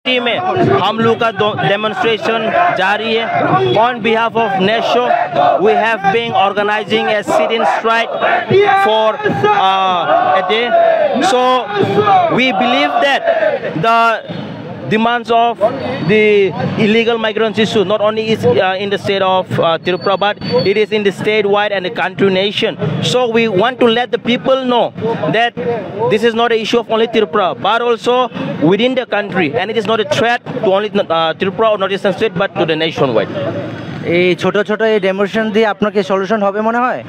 City में हम लोग का डेमोन्स्ट्रेशन जारी है ऑन बिहाफ ऑफ नेशो। We have been organising a sit-in strike for a day. So we believe that the demands of the illegal migrants issue not only is in the state of Tripura, but it is in the statewide and the country nation. So we want to let the people know that this is not an issue of only Tripura, but also within the country, and it is not a threat to only Tripura or northeastern state, but to the nationwide. এই ছোট ছোট এই demonstration দিয়ে আপনাকে solution হবে মনে হয়?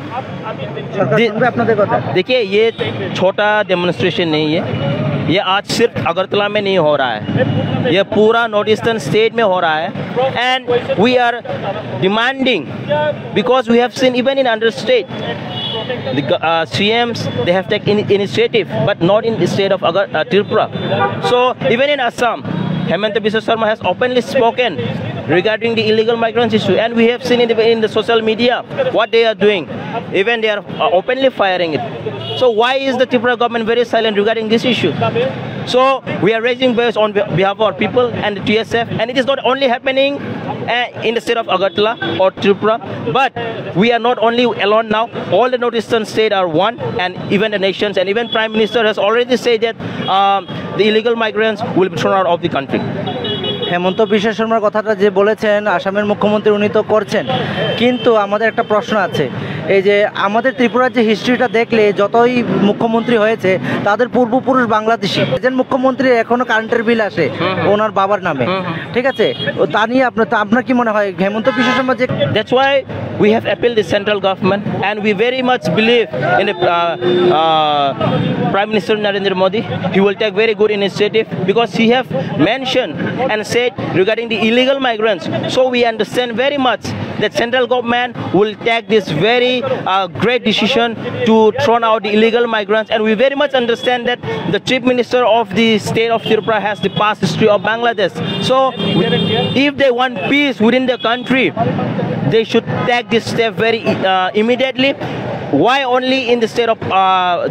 আপনাদের কথা देखिए, ये छोटा डेमोन्स्ट्रेशन नहीं है, ये आज सिर्फ अगरतला में नहीं हो रहा है, ये पूरा नॉर्थ ईस्टर्न स्टेट में हो रहा है। And we are demanding because we have seen even in other state the CMs, they have taken initiative, but not in the state of Tripura. So even in Assam, Hemanta Biswa Sarma has openly spoken regarding the illegal migrants issue, and we have seen in the social media what they are doing. Even they are openly firing it. So why is the Tripura government very silent regarding this issue? So we are raising voice on behalf of our people and the TSF, and it is not only happening in the state of Agartala or Tripura, but we are not only alone now. All the northeastern states are one, and even the nations, and even Prime Minister has already said that the illegal migrants will be thrown out of the country. হেমন্ত বিশ্ব শর্মার কথাটা যে বলেছেন আসামের মুখ্যমন্ত্রী উনি তো করছেন, কিন্তু আমাদের একটা প্রশ্ন আছে। এই যে আমাদের ত্রিপুরার যে হিস্ট্রিটা দেখলে যতই মুখ্যমন্ত্রী হয়েছে তাদের পূর্বপুরুষ বাংলাদেশি। একজন মুখ্যমন্ত্রী এখনো কারেন্টের বিল আসে ওনার বাবার নামে, ঠিক আছে? তা নিয়ে আপনার কি মনে হয় হেমন্ত বিশ্ব শর্মা যে That's why we have appealed the central government, and we very much believe in the Prime Minister Narendra Modi. He will take very good initiative because he have mentioned and said regarding the illegal migrants. So we understand very much that central government will take this very great decision to throw out the illegal migrants, and we very much understand that the Chief Minister of the state of Tripura has the past history of Bangladesh. So if they want peace within the country, they should take this step very immediately. Why only in the state of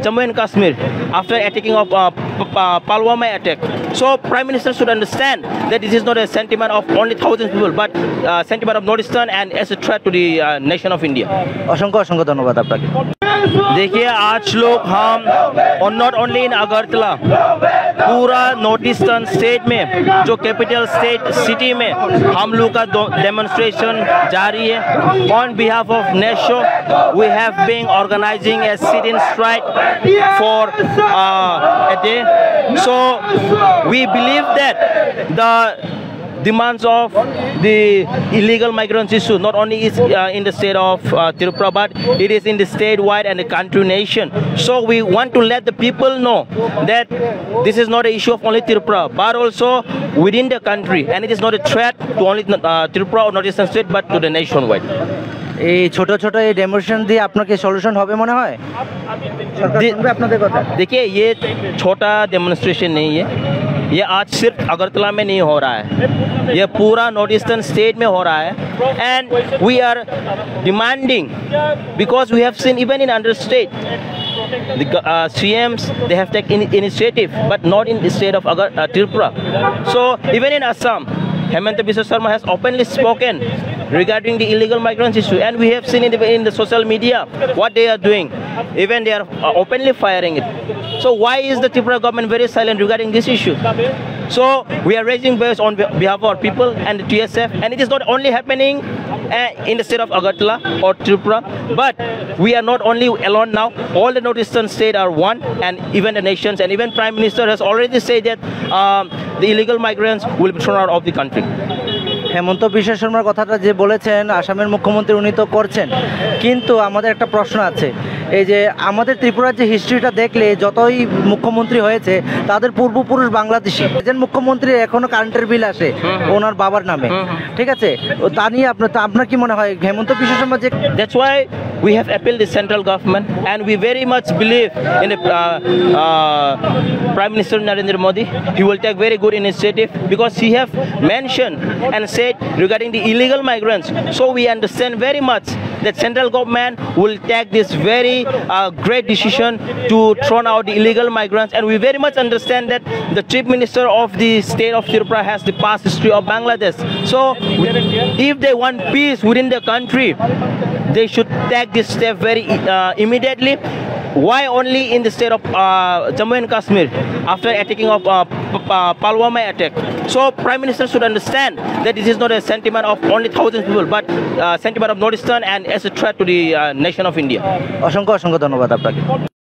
Jammu and Kashmir after attacking of Pulwama attack? So Prime Minister should understand that this is not a sentiment of only thousands of people, but sentiment of Northeastern and as a threat to the nation of India. অসংখ্য অসংখ্য ধন্যবাদ আপনাকে। देखिए, आज लोग हम और not only in Agartala, पूरा नॉर्थ ईस्टर्न स्टेट में जो कैपिटल स्टेट सिटी में हम लोग का डेमोन्स्ट्रेशन जारी है ऑन बिहाफ ऑफ नेशो। We have been organising a sit-in strike for a day. So we believe that the demands of the illegal migrants issue not only is in the state of Tripura, but it is in the statewide and the country nation. So we want to let the people know that this is not an issue of only Tripura, but also within the country, and it is not a threat to only Tripura or northeastern state, but to the nationwide. এই ছোট ছোট এই demonstration দিয়ে আপনাকে solution হবে মনে হয়? আপনাদের কথা देखिए, ये छोटा डेमोन्स्ट्रेशन नहीं है, ये आज सिर्फ अगरतला में नहीं हो रहा है, ये पूरा नॉर्थ ईस्टर्न स्टेट में हो रहा है। And we are demanding because we have seen even in other state the CMs, they have taken initiative, but not in the state of Tripura. So even in Assam, Hemanta Biswa Sarma has openly spoken regarding the illegal migrants issue, and we have seen in the social media what they are doing. Even they are openly firing it. So why is the Tripura government very silent regarding this issue? So we are raising voice on behalf of our people and the TSF, and it is not only happening in the state of Agartala or Tripura, but we are not only alone now. All the northeastern states are one, and even the nations, and even Prime Minister has already said that the illegal migrants will be thrown out of the country. হেমন্ত বিশ্ব শর্মার কথাটা যে বলেছেন আসামের মুখ্যমন্ত্রী উনি তো করছেন, কিন্তু আমাদের একটা প্রশ্ন আছে। এই যে আমাদের ত্রিপুরার যে হিস্ট্রিটা দেখলে যতই মুখ্যমন্ত্রী হয়েছে তাদের পূর্বপুরুষ বাংলাদেশি। একজন মুখ্যমন্ত্রী এখনো কারেন্টের বিল আসে ওনার বাবার নামে, ঠিক আছে? তা নিয়ে আপনার কি মনে হয় হেমন্ত বিশ্ব শর্মা যে That's why we have appealed the central government, and we very much believe in the Prime Minister Narendra Modi. He will take very good initiative because he have mentioned and said regarding the illegal migrants. So we understand very much that central government will take this very great decision to throw out the illegal migrants, and we very much understand that the chief minister of the state of Tripura has the past history of Bangladesh. So if they want peace within the country, they should take this step very immediately. Why only in the state of Jammu and Kashmir after attacking of Pulwama attack? So Prime Minister should understand that this is not a sentiment of only thousands of people, but sentiment of Northeastern and as a threat to the nation of India. অসংখ্য অসংখ্য ধন্যবাদ আপনাকে।